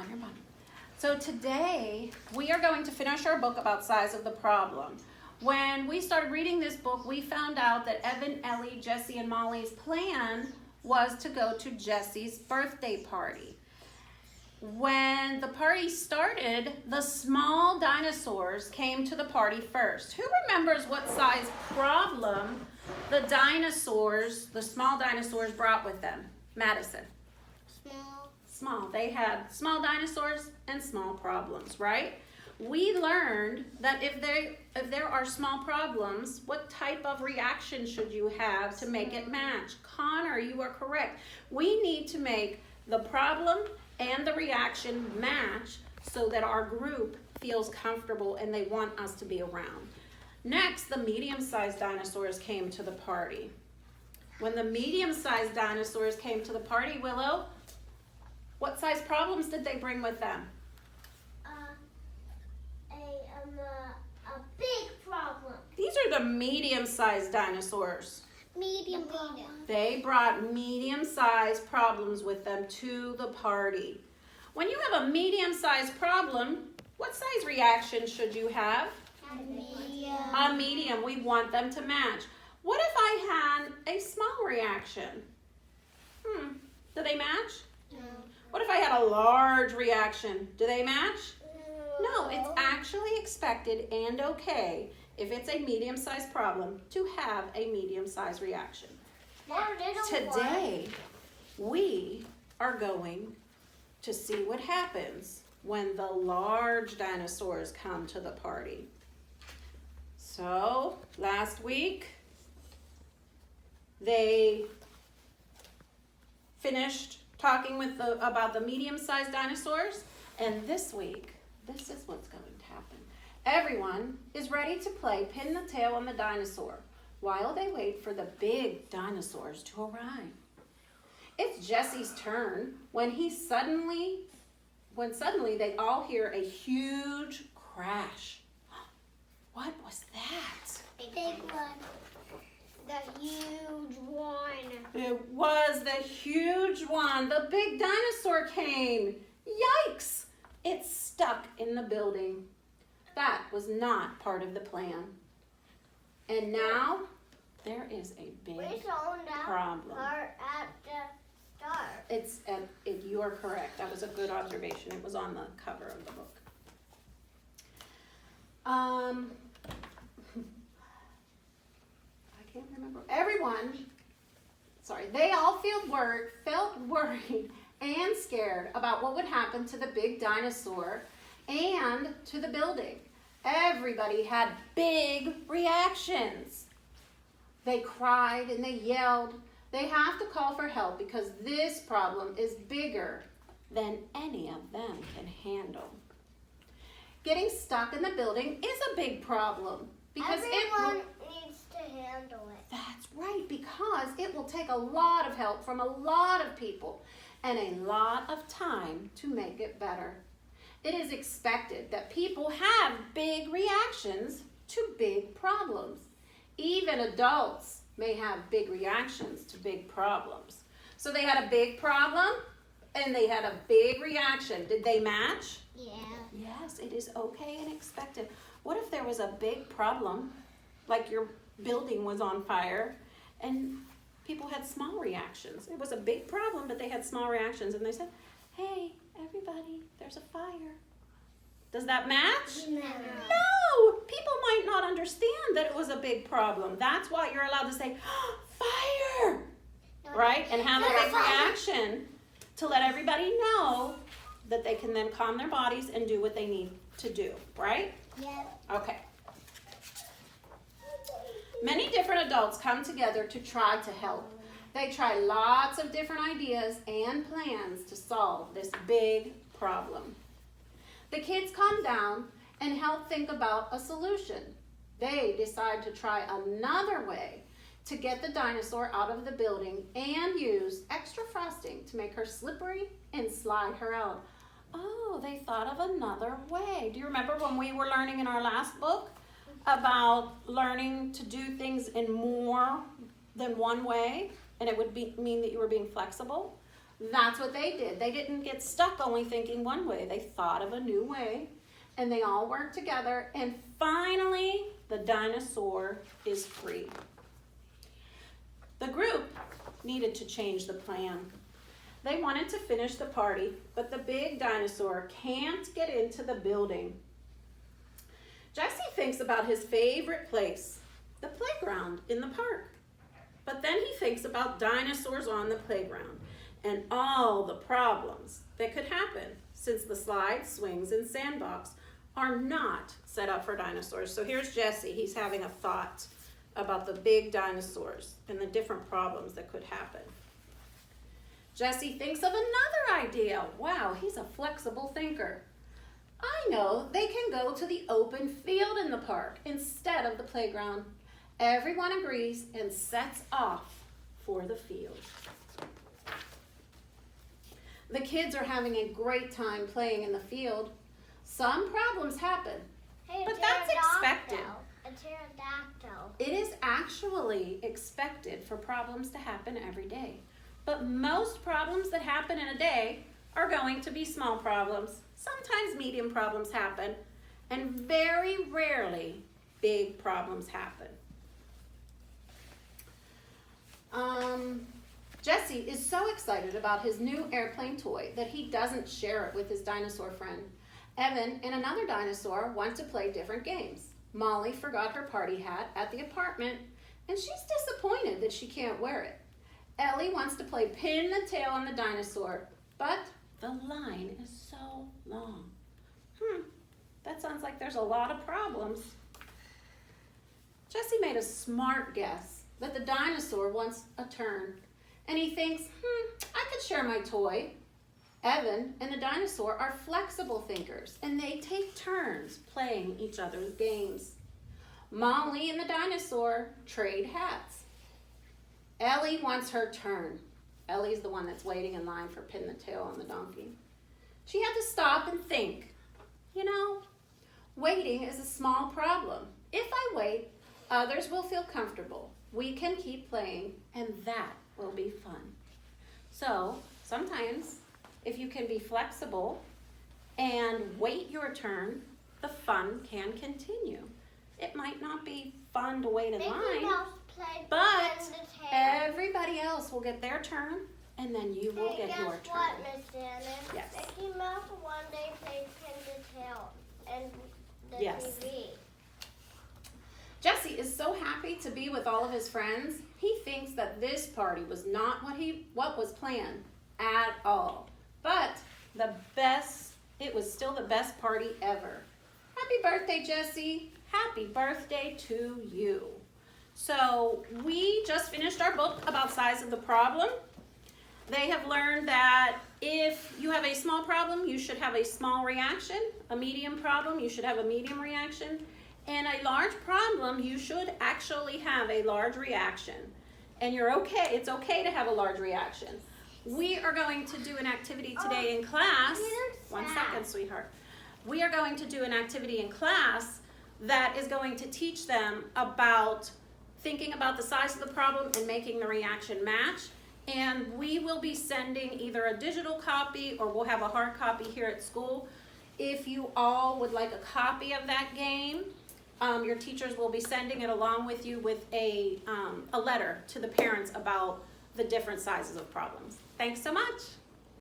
on, you're fine. So today, we are going to finish our book about size of the problem. When we started reading this book, we found out that Evan, Ellie, Jesse, and Molly's plan was to go to Jesse's birthday party. When the party started, the small dinosaurs came to the party first. Who remembers what size problem the small dinosaurs brought with them? Madison. Small. They had small dinosaurs and small problems, right? We learned that if there are small problems, what type of reaction should you have to make it match? Connor, you are correct. We need to make the problem and the reaction match so that our group feels comfortable and they want us to be around. Next, the medium-sized dinosaurs came to the party. When the medium-sized dinosaurs came to the party, Willow, what size problems did they bring with them? A big problem. These are the medium-sized dinosaurs. Medium problem. They brought medium-sized problems with them to the party. When you have a medium-sized problem, what size reaction should you have? Medium. A medium. We want them to match. What if I had a small reaction? Do they match? No. What if I had a large reaction? Do they match? No, it's actually expected and okay if it's a medium-sized problem to have a medium-sized reaction. Today, we are going to see what happens when the large dinosaurs come to the party. So, last week, they finished talking about the medium-sized dinosaurs, and this week, this is what's going to happen. Everyone is ready to play pin the tail on the dinosaur while they wait for the big dinosaurs to arrive. It's Jesse's turn when suddenly they all hear a huge crash. What was that? A big one. The huge one. It was the huge one. The big dinosaur came. Yikes! It's stuck in the building. That was not part of the plan. And now there is a big problem. At the start. You are correct. That was a good observation. It was on the cover of the book. I can't remember. They all felt worried and scared about what would happen to the big dinosaur and to the building. Everybody had big reactions. They cried and they yelled. They have to call for help because this problem is bigger than any of them can handle. Getting stuck in the building is a big problem because everyone needs to handle it. That's right, because it will take a lot of help from a lot of people and a lot of time to make it better. It is expected that people have big reactions to big problems. Even adults may have big reactions to big problems. So they had a big problem and they had a big reaction. Did they match? Yeah. Yes, it is okay and expected. What if there was a big problem, like your building was on fire, and people had small reactions? It was a big problem, but they had small reactions, and they said, hey, everybody, there's a fire. Does that match? No. No! People might not understand that it was a big problem. That's why you're allowed to say, fire! Right? And have a big reaction to let everybody know that they can then calm their bodies and do what they need to do, right? Yeah. Okay. Many different adults come together to try to help. They try lots of different ideas and plans to solve this big problem. The kids calm down and help think about a solution. They decide to try another way to get the dinosaur out of the building and use extra frosting to make her slippery and slide her out. Oh, they thought of another way. Do you remember when we were learning in our last book about learning to do things in more than one way, and it would mean that you were being flexible? That's what they did. They didn't get stuck only thinking one way. They thought of a new way, and they all worked together, and finally the dinosaur is free. The group needed to change the plan. They wanted to finish the party, but the big dinosaur can't get into the building. Jesse thinks about his favorite place, the playground in the park. But then he thinks about dinosaurs on the playground and all the problems that could happen since the slides, swings, and sandbox are not set up for dinosaurs. So here's Jesse. He's having a thought about the big dinosaurs and the different problems that could happen. Jesse thinks of another idea. Wow, he's a flexible thinker. I know, they can go to the open field in the park instead of the playground. Everyone agrees and sets off for the field. The kids are having a great time playing in the field. Some problems happen, Hey, but that's expected. A pterodactyl. It is actually expected for problems to happen every day. But most problems that happen in a day are going to be small problems. Sometimes medium problems happen, and very rarely big problems happen. Jesse is so excited about his new airplane toy that he doesn't share it with his dinosaur friend. Evan and another dinosaur want to play different games. Molly forgot her party hat at the apartment, and she's disappointed that she can't wear it. Ellie wants to play pin the tail on the dinosaur, but the line is so long. That sounds like there's a lot of problems. Jesse made a smart guess that the dinosaur wants a turn, and he thinks, I could share my toy. Evan and the dinosaur are flexible thinkers, and they take turns playing each other's games. Molly and the dinosaur trade hats. Ellie wants her turn. Ellie's the one that's waiting in line for pin the tail on the donkey. She had to stop and think. You know, waiting is a small problem. If I wait, others will feel comfortable. We can keep playing, and that will be fun. So sometimes, if you can be flexible and wait your turn, the fun can continue. It might not be fun to wait in line, but everybody else will get their turn, and then you will get your turn. Guess what, Miss Janet? Yes. Mickey Mouse one day played Pin the Tail and the Yes. TV. Jesse is so happy to be with all of his friends. He thinks that this party was not what was planned at all. But it was still the best party ever. Happy birthday, Jesse. Happy birthday to you. So we just finished our book about size of the problem. They have learned that if you have a small problem, you should have a small reaction. A medium problem, you should have a medium reaction. And a large problem, you should actually have a large reaction. And it's okay to have a large reaction. We are going to do an activity today in class. 1 second, sweetheart. We are going to do an activity in class that is going to teach them about thinking about the size of the problem and making the reaction match. And we will be sending either a digital copy or we'll have a hard copy here at school. If you all would like a copy of that game, your teachers will be sending it along with you with a letter to the parents about the different sizes of problems. Thanks so much.